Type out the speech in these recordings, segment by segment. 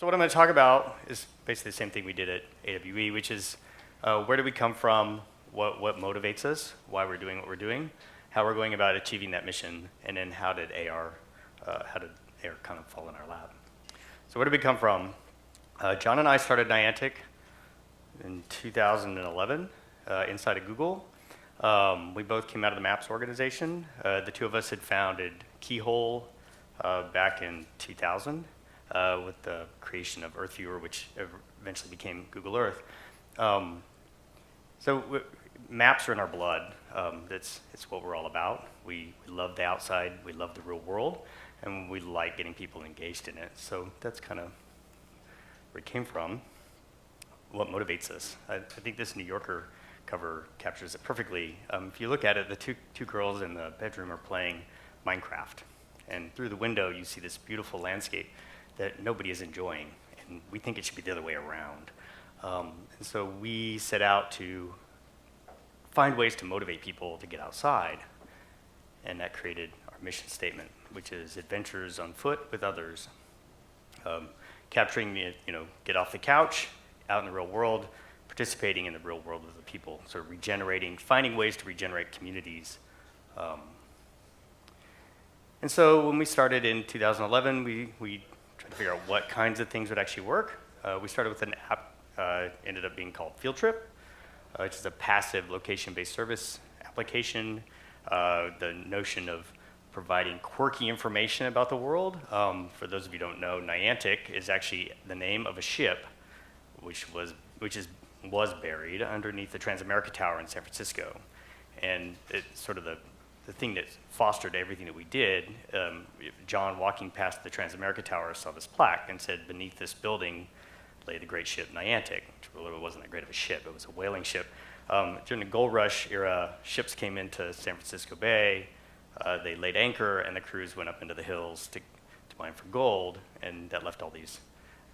So what I'm going to talk about is basically the same thing we did at AWE, which is where do we come from, what motivates us, why we're doing what we're doing, how we're going about achieving that mission, and then how did AR kind of fall in our lap. So where did we come from? John and I started Niantic in 2011 inside of Google. We both came out of the Maps organization. The two of us had founded Keyhole back in 2000 with the creation of EarthViewer, which eventually became Google Earth. Maps are in our blood. It's what we're all about. We love the outside, we love the real world, and we like getting people engaged in it. So that's kind of where it came from. What motivates us? I think this New Yorker cover captures it perfectly. If you look at it, the two girls in the bedroom are playing Minecraft. And through the window, you see this beautiful landscape that nobody is enjoying. And we think it should be the other way around. And so we set out to find ways to motivate people to get outside. And that created our mission statement, which is adventures on foot with others. Capturing the, get off the couch, out in the real world, participating in the real world with the people, sort of regenerating, finding ways to regenerate communities. And so when we started in 2011, we tried to figure out what kinds of things would actually work. We started with an app, ended up being called Field Trip, which is a passive location-based service application. The notion of providing quirky information about the world. For those of you who don't know, Niantic is actually the name of a ship which was buried underneath the Transamerica Tower in San Francisco. And it's sort of the thing that fostered everything that we did. John, walking past the Transamerica Tower, saw this plaque and said, beneath this building lay the great ship Niantic, which really wasn't that great of a ship, it was a whaling ship. During the gold rush era, ships came into San Francisco Bay, they laid anchor, and the crews went up into the hills to mine for gold, and that left all these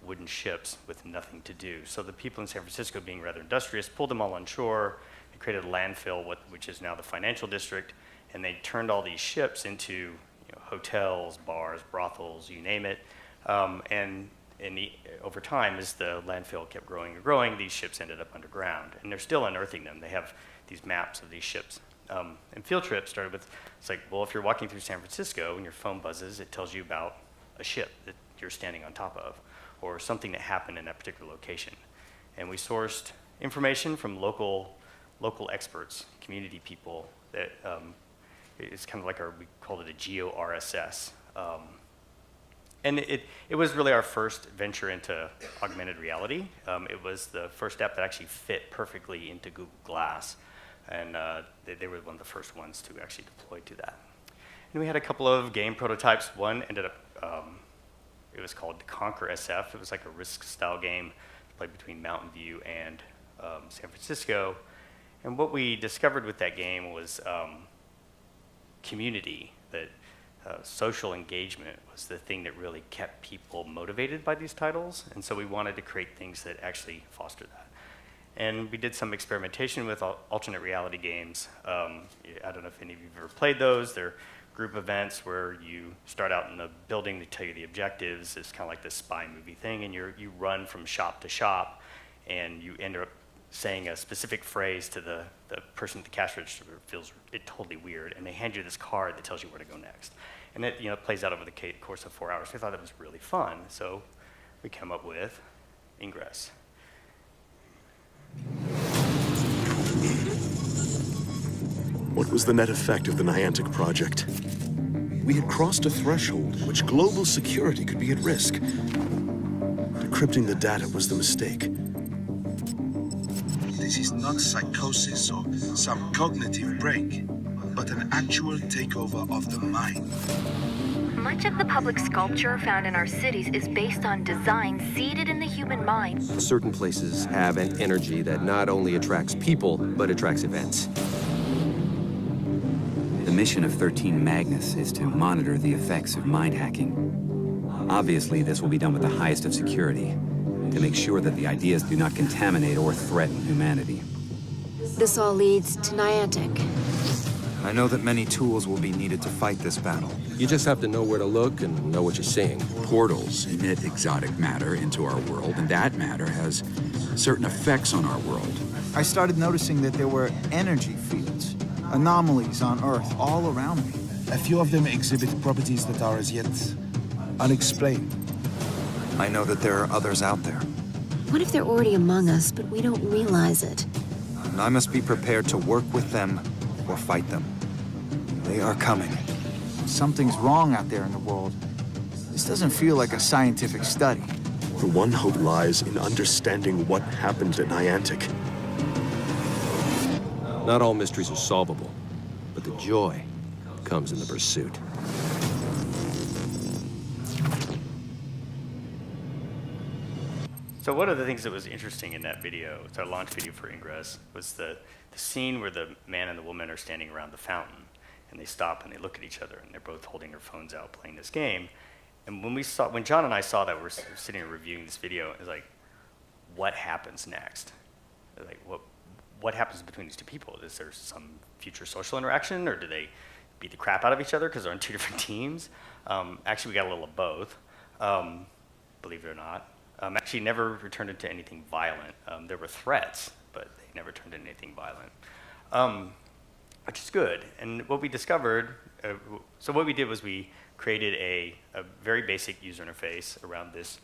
wooden ships with nothing to do. So the people in San Francisco, being rather industrious, pulled them all on shore. They created a landfill, which is now the financial district, and they turned all these ships into hotels, bars, brothels, you name it. Over time, as the landfill kept growing and growing, these ships ended up underground, and they're still unearthing them. They have these maps of these ships. And Field Trip started with, it's like, well, if you're walking through San Francisco and your phone buzzes, it tells you about a ship that you're standing on top of, or something that happened in that particular location. And we sourced information from local experts, community people, that it's kind of like we called it a geo-RSS. And it was really our first venture into augmented reality. It was the first app that actually fit perfectly into Google Glass. And they were one of the first ones to actually deploy to that. And we had a couple of game prototypes. One ended up, it was called Conquer SF. It was like a Risk-style game played between Mountain View and San Francisco. And what we discovered with that game was community, that social engagement was the thing that really kept people motivated by these titles. And so we wanted to create things that actually foster that. And we did some experimentation with alternate reality games. I don't know if any of you have ever played those. They're group events where you start out in a building, they tell you the objectives. It's kind of like this spy movie thing, and you run from shop to shop, and you end up saying a specific phrase to the person at the cash register. Feels totally weird, and they hand you this card that tells you where to go next. And it plays out over the course of 4 hours. We thought that was really fun, so we came up with Ingress. What was the net effect of the Niantic project? We had crossed a threshold in which global security could be at risk. Decrypting the data was the mistake. This is not psychosis or some cognitive break, but an actual takeover of the mind. Much of the public sculpture found in our cities is based on design seeded in the human mind. Certain places have an energy that not only attracts people, but attracts events. The mission of 13 Magnus is to monitor the effects of mind hacking. Obviously, this will be done with the highest of security, to make sure that the ideas do not contaminate or threaten humanity. This all leads to Niantic. I know that many tools will be needed to fight this battle. You just have to know where to look and know what you're seeing. Portals emit exotic matter into our world, and that matter has certain effects on our world. I started noticing that there were energy fields, anomalies on Earth all around me. A few of them exhibit properties that are as yet unexplained. I know that there are others out there, What if they're already among us, but we don't realize it? and I must be prepared to work with them or fight them. They are coming. Something's wrong out there in the world. This doesn't feel like a scientific study. The one hope lies in understanding what happened at Niantic. Not all mysteries are solvable, but the joy comes in the pursuit. So one of the things that was interesting in that video, it's our launch video for Ingress, was the scene where the man and the woman are standing around the fountain, and they stop and they look at each other, and they're both holding their phones out playing this game. And when John and I saw that, we're sitting and reviewing this video, it's like, what happens next? Like, what happens between these two people? Is there some future social interaction, or do they beat the crap out of each other because they're on two different teams? Actually, we got a little of both, believe it or not. Actually never turned into anything violent. There were threats, but they never turned into anything violent, which is good. And what we discovered, so what we did was we created a very basic user interface around this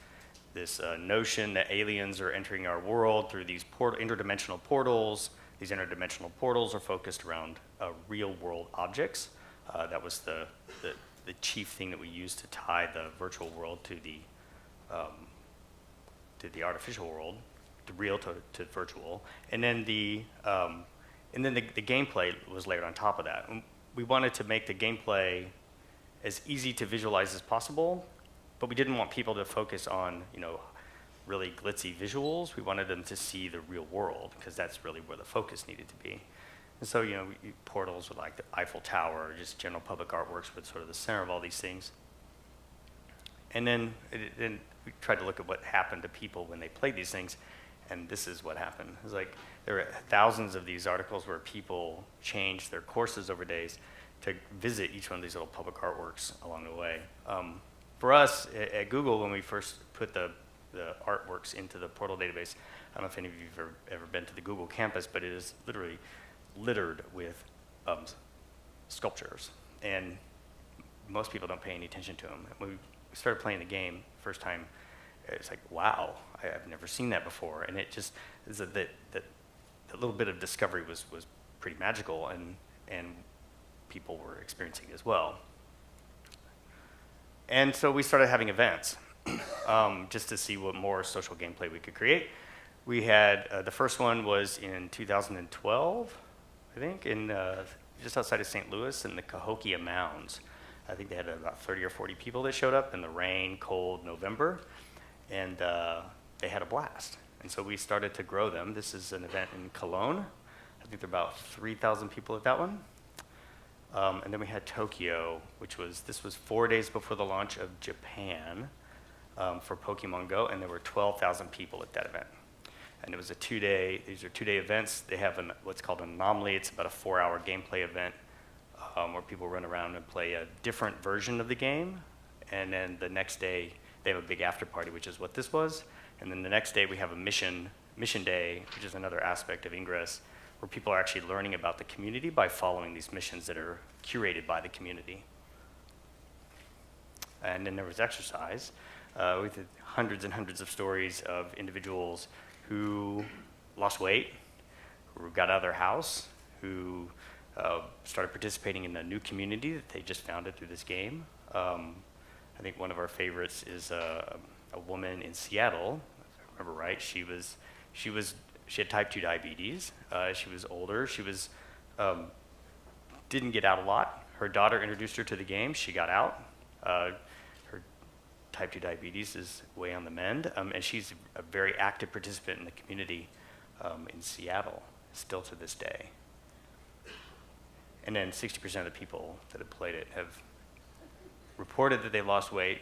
notion that aliens are entering our world through these interdimensional portals. These interdimensional portals are focused around real-world objects. That was the chief thing that we used to tie the virtual world to the artificial world, the real to virtual, and then the gameplay was layered on top of that. And we wanted to make the gameplay as easy to visualize as possible, but we didn't want people to focus on really glitzy visuals. We wanted them to see the real world because that's really where the focus needed to be. And so portals with like the Eiffel Tower, or just general public artworks with sort of the center of all these things. And then we tried to look at what happened to people when they played these things, and this is what happened. It was like there were thousands of these articles where people changed their courses over days to visit each one of these little public artworks along the way. For us at Google, when we first put the artworks into the portal database, I don't know if any of you have ever been to the Google campus, but it is literally littered with sculptures, and most people don't pay any attention to them. When we started playing the game first time, it's like, wow, I've never seen that before, and it just is that little bit of discovery was pretty magical, and people were experiencing it as well. And so we started having events just to see what more social gameplay we could create. We had the first one was in 2012, I think, in just outside of St. Louis in the Cahokia Mounds. I think they had about 30 or 40 people that showed up in the rain, cold November, and they had a blast. And so we started to grow them. This is an event in Cologne. I think there are about 3,000 people at that one. And then we had Tokyo, this was 4 days before the launch of Japan for Pokémon Go, and there were 12,000 people at that event. And it was these are 2-day events. They have what's called an anomaly. It's about a 4-hour gameplay event where people run around and play a different version of the game. And then the next day, they have a big after party, which is what this was. And then the next day, we have a mission day, which is another aspect of Ingress, where people are actually learning about the community by following these missions that are curated by the community. And then there was exercise. We did hundreds and hundreds of stories of individuals who lost weight, who got out of their house, who started participating in a new community that they just founded through this game. I think one of our favorites is a woman in Seattle, if I remember right. She had type 2 diabetes. She was older. She didn't get out a lot. Her daughter introduced her to the game. She got out. Her type 2 diabetes is way on the mend, and she's a very active participant in the community in Seattle, still to this day. And then 60% of the people that have played it have reported that they lost weight.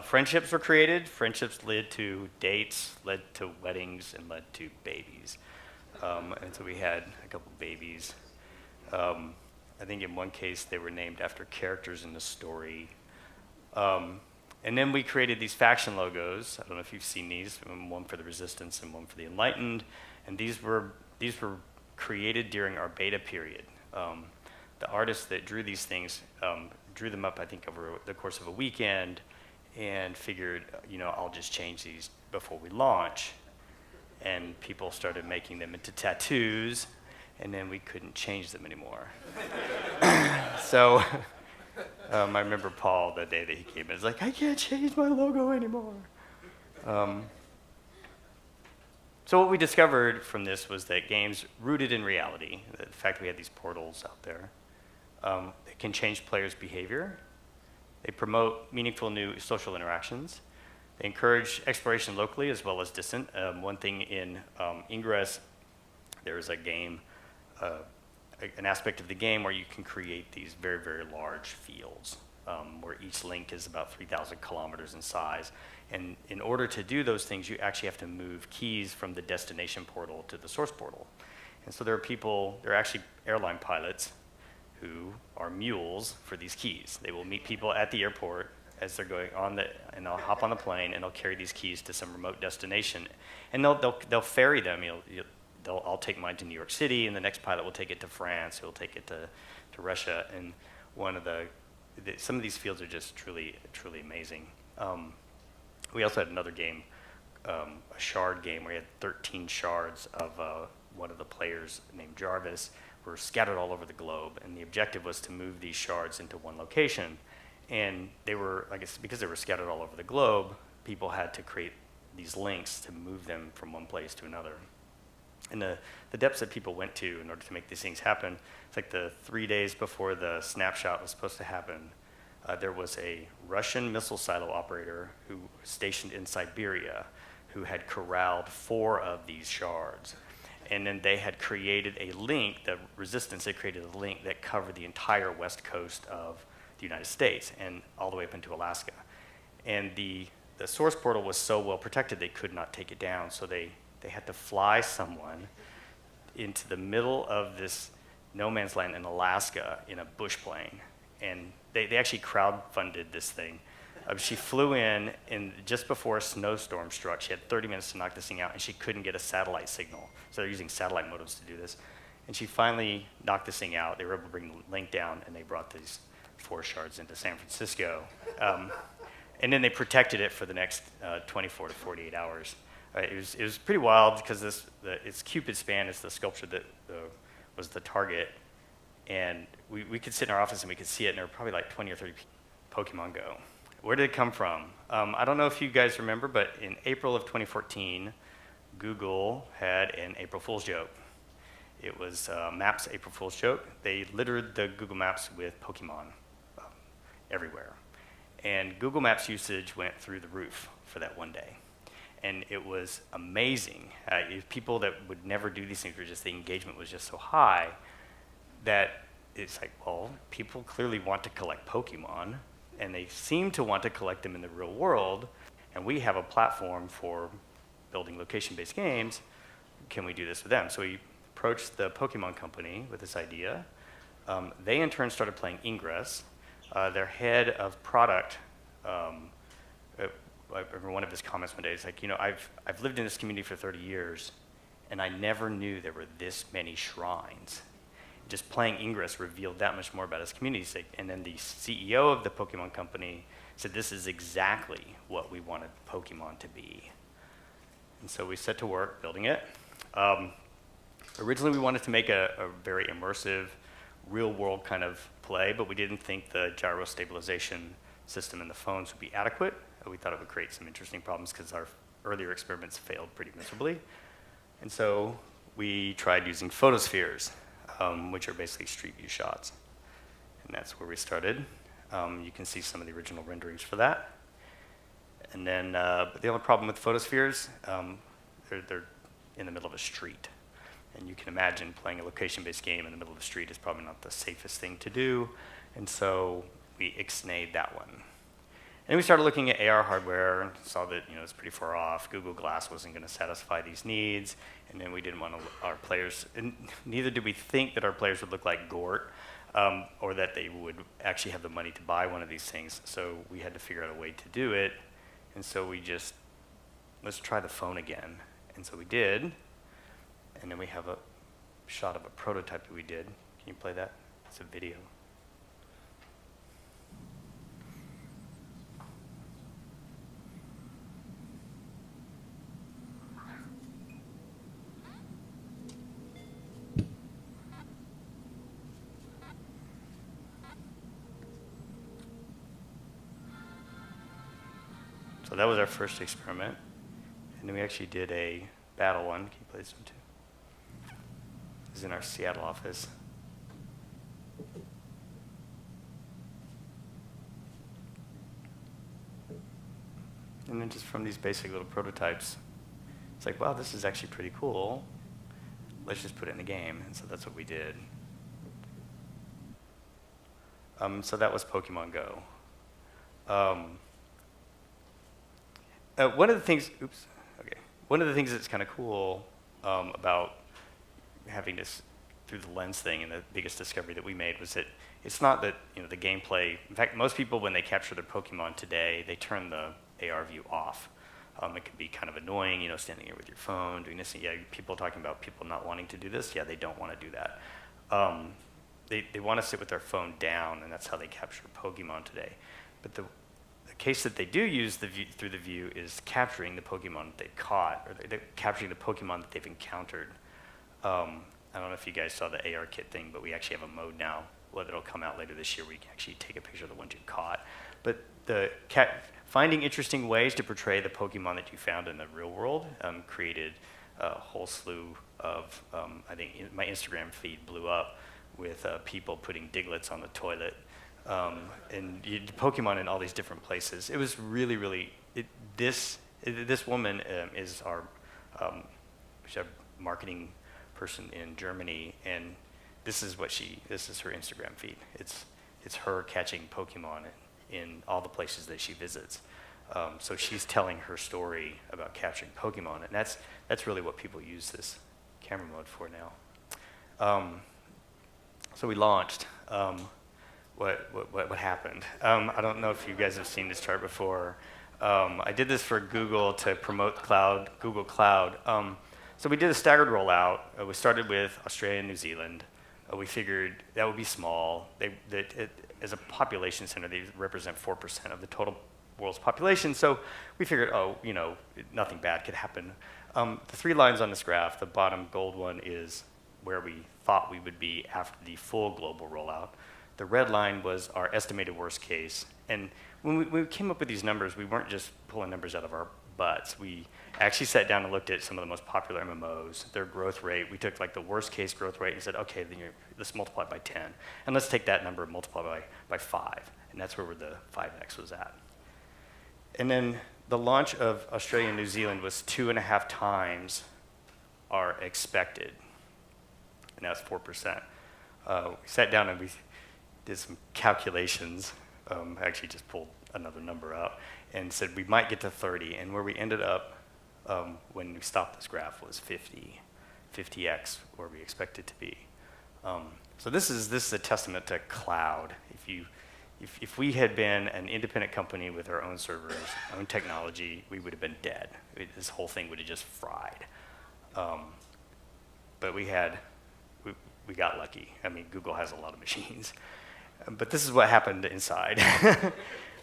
Friendships were created. Friendships led to dates, led to weddings, and led to babies. And so we had a couple babies. I think in one case they were named after characters in the story. And then we created these faction logos. I don't know if you've seen these, one for the Resistance and one for the Enlightened. And these were created during our beta period. The artists that drew these things drew them up, I think, over the course of a weekend, and figured, I'll just change these before we launch. And people started making them into tattoos, and then we couldn't change them anymore. So I remember Paul, the day that he came in, was like, I can't change my logo anymore. So what we discovered from this was that games rooted in reality, the fact that we had these portals out there, they can change players' behavior. They promote meaningful new social interactions. They encourage exploration locally as well as distant. One thing in Ingress, there is a game, an aspect of the game where you can create these very, very large fields, where each link is about 3,000 kilometers in size. And in order to do those things, you actually have to move keys from the destination portal to the source portal. And so there are actually airline pilots who are mules for these keys. They will meet people at the airport as they're going on and they'll hop on the plane and they'll carry these keys to some remote destination. And they'll ferry them. I'll take mine to New York City, and the next pilot will take it to France, who'll take it to Russia. And some of these fields are just truly, truly amazing. We also had another game, a shard game, where we had 13 shards of one of the players named Jarvis were scattered all over the globe, and the objective was to move these shards into one location. And they were, I guess, because they were scattered all over the globe, people had to create these links to move them from one place to another. And the depths that people went to in order to make these things happen, it's like the 3 days before the snapshot was supposed to happen, there was a Russian missile silo operator who was stationed in Siberia who had corralled 4 of these shards. And then they had created a link, the Resistance had created a link that covered the entire west coast of the United States and all the way up into Alaska. And the source portal was so well protected they could not take it down, so they had to fly someone into the middle of this no man's land in Alaska in a bush plane. And they actually crowdfunded this thing. She flew in, and just before a snowstorm struck, she had 30 minutes to knock this thing out, and she couldn't get a satellite signal. So they're using satellite modems to do this. And she finally knocked this thing out. They were able to bring the link down, and they brought these 4 shards into San Francisco. And then they protected it for the next 24 to 48 hours. It was pretty wild because it's Cupid span is the sculpture that was the target. And we could sit in our office and we could see it, and there were probably like 20 or 30 Pokémon Go. Where did it come from? I don't know if you guys remember, but in April of 2014, Google had an April Fool's joke. It was Maps April Fool's joke. They littered the Google Maps with Pokemon everywhere. And Google Maps usage went through the roof for that one day. And it was amazing. People that would never do these things, the engagement was just so high that it's like, well, people clearly want to collect Pokemon, and they seem to want to collect them in the real world, and we have a platform for building location-based games. Can we do this with them? So we approached the Pokemon company with this idea. They in turn started playing Ingress. Their head of product, I remember one of his comments one day, it's like, I've lived in this community for 30 years, and I never knew there were this many shrines. Just playing Ingress revealed that much more about his community. And then the CEO of the Pokemon company said, this is exactly what we wanted Pokemon to be. And so we set to work building it. Originally, we wanted to make a very immersive, real-world kind of play, but we didn't think the gyro stabilization system in the phones would be adequate. We thought it would create some interesting problems because our earlier experiments failed pretty miserably. And so we tried using photospheres, which are basically street view shots. And that's where we started. You can see some of the original renderings for that. And then, but the only problem with photospheres, they're in the middle of a street. And you can imagine playing a location-based game in the middle of the street is probably not the safest thing to do. And so we ixnayed that one. And we started looking at AR hardware and saw that it's pretty far off. Google Glass wasn't going to satisfy these needs. And then we didn't want our players, and neither did we think that our players would look like Gort. or that they would actually have the money to buy one of these things. So we had to figure out a way to do it. And so we just, let's try the phone again. And so we did. And then we have a shot of a prototype that we did. Can you play that? It's a video. So that was our first experiment. And then we actually did a battle one. Can you play this one too? This is in our Seattle office. And then just from these basic little prototypes, it's like, wow, this is actually pretty cool. Let's just put it in a game. And so that's what we did. So that was Pokemon Go. One of the things, one of the things that's kind of cool about having this through the lens thing, and the biggest discovery that we made was that it's not that the gameplay. In fact, most people when they capture their Pokemon today, they turn the AR view off. It can be kind of annoying, standing here with your phone doing this. And yeah, people talking about people not wanting to do this. Yeah, they don't want to do that. They want to sit with their phone down, and that's how they capture Pokemon today. But the case that they do use through the view is capturing the Pokemon that they caught, or they're capturing the Pokemon that they've encountered. I don't know if you guys saw the AR kit thing, but we actually have a mode now that'll come out later this year where you can actually take a picture of the ones you caught. But finding interesting ways to portray the Pokemon that you found in the real world created a whole slew of, I think my Instagram feed blew up with people putting Diglets on the toilet. And Pokemon in all these different places. It was really, really, this woman is our marketing person in Germany, and this is her Instagram feed. It's her catching Pokemon in all the places that she visits. So she's telling her story about capturing Pokemon, and that's really what people use this camera mode for now. So we launched. What happened? I don't know if you guys have seen this chart before. I did this for Google to promote Google Cloud. So we did a staggered rollout. We started with Australia and New Zealand. We figured that would be small. As a population center, they represent 4% of the total world's population. So we figured, nothing bad could happen. The 3 lines on this graph, the bottom gold one is where we thought we would be after the full global rollout. The red line was our estimated worst case. And when we came up with these numbers, we weren't just pulling numbers out of our butts. We actually sat down and looked at some of the most popular MMOs, their growth rate. We took like the worst case growth rate and said, okay, then let's multiply it by 10. And let's take that number and multiply by 5. And that's where the 5x was at. And then the launch of Australia and New Zealand was 2.5 times our expected. And that's 4%. We sat down and we did some calculations, actually just pulled another number out, and said we might get to 30, and where we ended up when we stopped this graph was 50x where we expected to be. So this is a testament to cloud. If we had been an independent company with our own servers, own technology, we would have been dead. This whole thing would have just fried. But we got lucky. I mean, Google has a lot of machines. But this is what happened inside.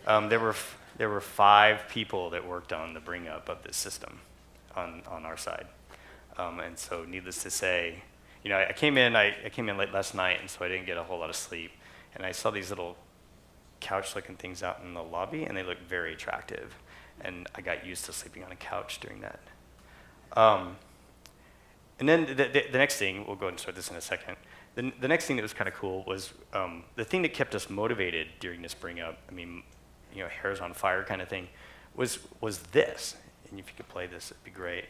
There were 5 people that worked on the bring up of this system on our side. And so needless to say, I came in late last night, and so I didn't get a whole lot of sleep. And I saw these little couch-looking things out in the lobby, and they looked very attractive. And I got used to sleeping on a couch during that. And then the next thing, we'll go ahead and start this in a second. The next thing that was kind of cool was the thing that kept us motivated during this bring up, hairs on fire kind of thing, was this. And if you could play this, it'd be great.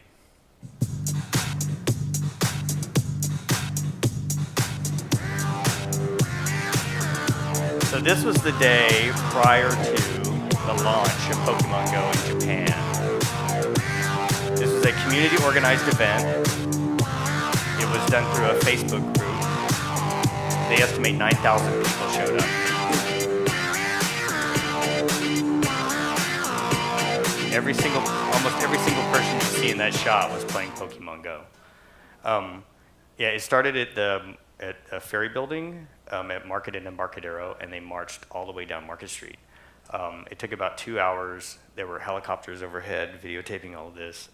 So this was the day prior to the launch of Pokemon Go in Japan. This was a community organized event. It was done through a Facebook group. they estimate 9,000 people showed up. Almost every single person you see in that shot was playing Pokemon Go. Yeah, it started at a ferry building at Market and Embarcadero, and they marched all the way down Market Street. It took about 2 hours. There were helicopters overhead videotaping all of this.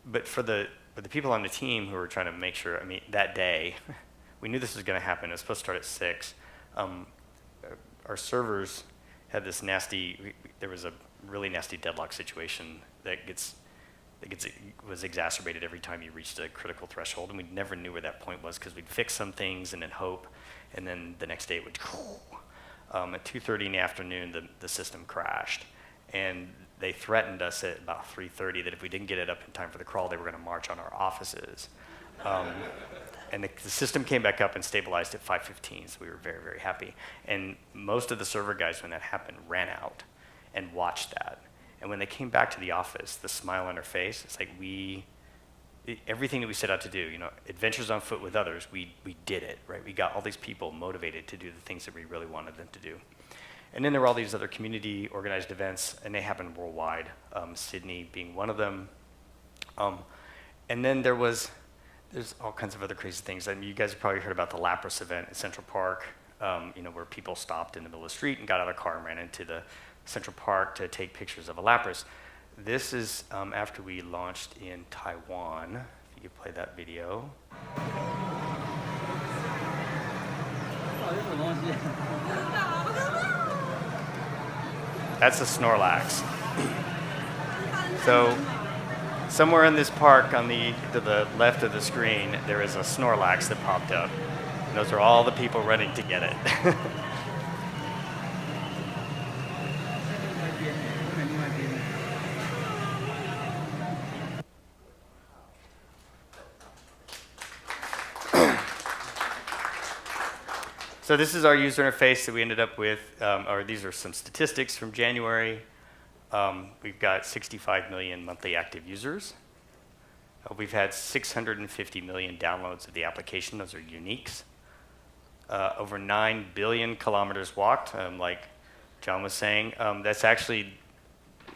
But for the people on the team who were trying to make sure, I mean, that day, we knew this was going to happen. It was supposed to start at 6. Our servers had this there was a really nasty deadlock situation that was exacerbated every time you reached a critical threshold, and we never knew where that point was because we'd fix some things and then hope, and then the next day it would at 2:30 in the afternoon, the system crashed, and they threatened us at about 3:30 that if we didn't get it up in time for the crawl, they were going to march on our offices. And the system came back up and stabilized at 5:15, so we were very, very happy. And most of the server guys, when that happened, ran out and watched that. And when they came back to the office, the smile on their face, it's like everything that we set out to do, adventures on foot with others, we did it, right? We got all these people motivated to do the things that we really wanted them to do. And then there were all these other community organized events, and they happened worldwide, Sydney being one of them. And then there's all kinds of other crazy things. I mean, you guys have probably heard about the Lapras event in Central Park, where people stopped in the middle of the street and got out of their car and ran into the Central Park to take pictures of a Lapras. This is after we launched in Taiwan. If you could play that video. That's a Snorlax. So somewhere in this park to the left of the screen, there is a Snorlax that popped up. And those are all the people running to get it. So this is our user interface that we ended up with, or these are some statistics from January. We've got 65 million monthly active users. We've had 650 million downloads of the application. Those are uniques. Over 9 billion kilometers walked, like John was saying. That's actually,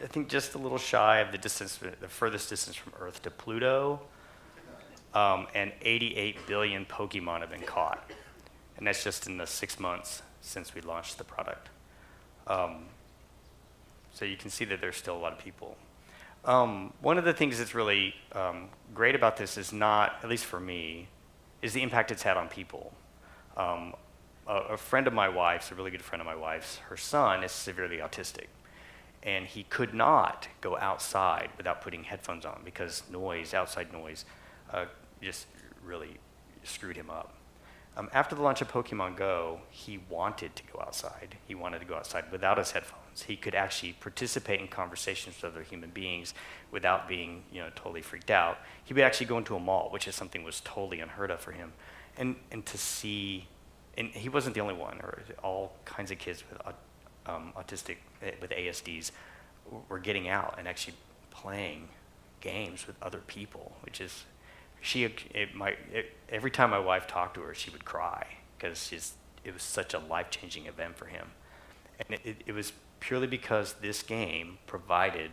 I think, just a little shy of the furthest distance from Earth to Pluto. And 88 billion Pokemon have been caught. And that's just in the 6 months since we launched the product. So you can see that there's still a lot of people. One of the things that's really great about this is not, at least for me, is the impact it's had on people. A friend of my wife's, a really good friend of my wife's, her son is severely autistic. And he could not go outside without putting headphones on because outside noise, just really screwed him up. After the launch of Pokemon Go, he wanted to go outside. He wanted to go outside without his headphones. He could actually participate in conversations with other human beings without being, totally freaked out. He would actually go into a mall, which is something was totally unheard of for him. And to see, and he wasn't the only one, or all kinds of kids with with ASDs were getting out and actually playing games with other people, which is, every time my wife talked to her, she would cry because it was such a life-changing event for him. And it was purely because this game provided,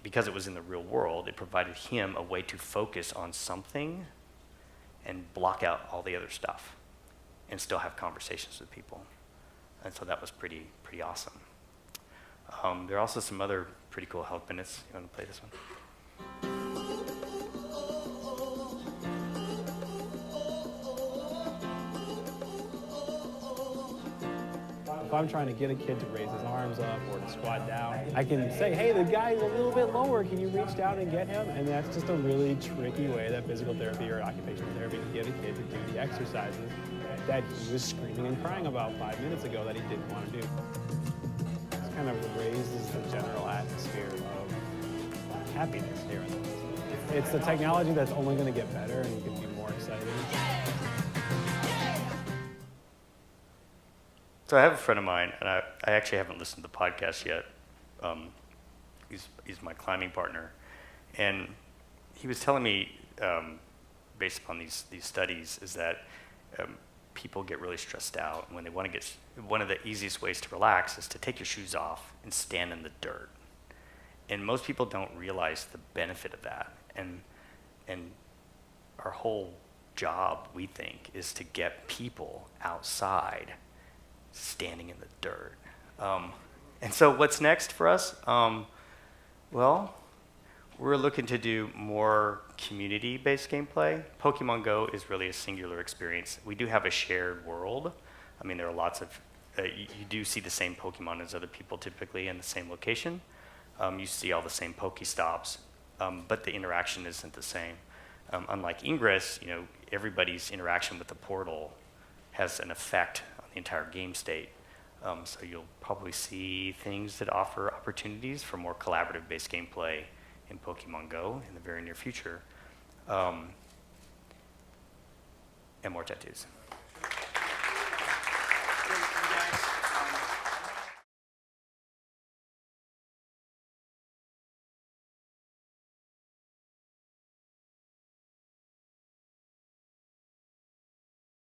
because it was in the real world, it provided him a way to focus on something and block out all the other stuff and still have conversations with people. And so that was pretty awesome. There are also some other pretty cool health benefits. You want to play this one? If I'm trying to get a kid to raise his arms up or to squat down, I can say, hey, the guy's a little bit lower. Can you reach down and get him? And that's just a really tricky way that physical therapy or occupational therapy can get a kid to do the exercises that he was screaming and crying about 5 minutes ago that he didn't want to do. It kind of raises the general atmosphere of happiness here in the world. It's the technology that's only going to get better and can be more exciting. So I have a friend of mine, and I actually haven't listened to the podcast yet. He's my climbing partner, and he was telling me, based upon these studies, is that people get really stressed out, when they want to get, one of the easiest ways to relax is to take your shoes off and stand in the dirt. And most people don't realize the benefit of that. And our whole job, we think, is to get people outside standing in the dirt. And so what's next for us? Well, we're looking to do more community-based gameplay. Pokemon Go is really a singular experience. We do have a shared world. I mean, there are lots of, you do see the same Pokemon as other people typically in the same location. You see all the same Pokestops, but the interaction isn't the same. Unlike Ingress, you know, everybody's interaction with the portal has an effect on the entire game state. So you'll probably see things that offer opportunities for more collaborative-based gameplay in Pokemon Go in the very near future, and more tattoos.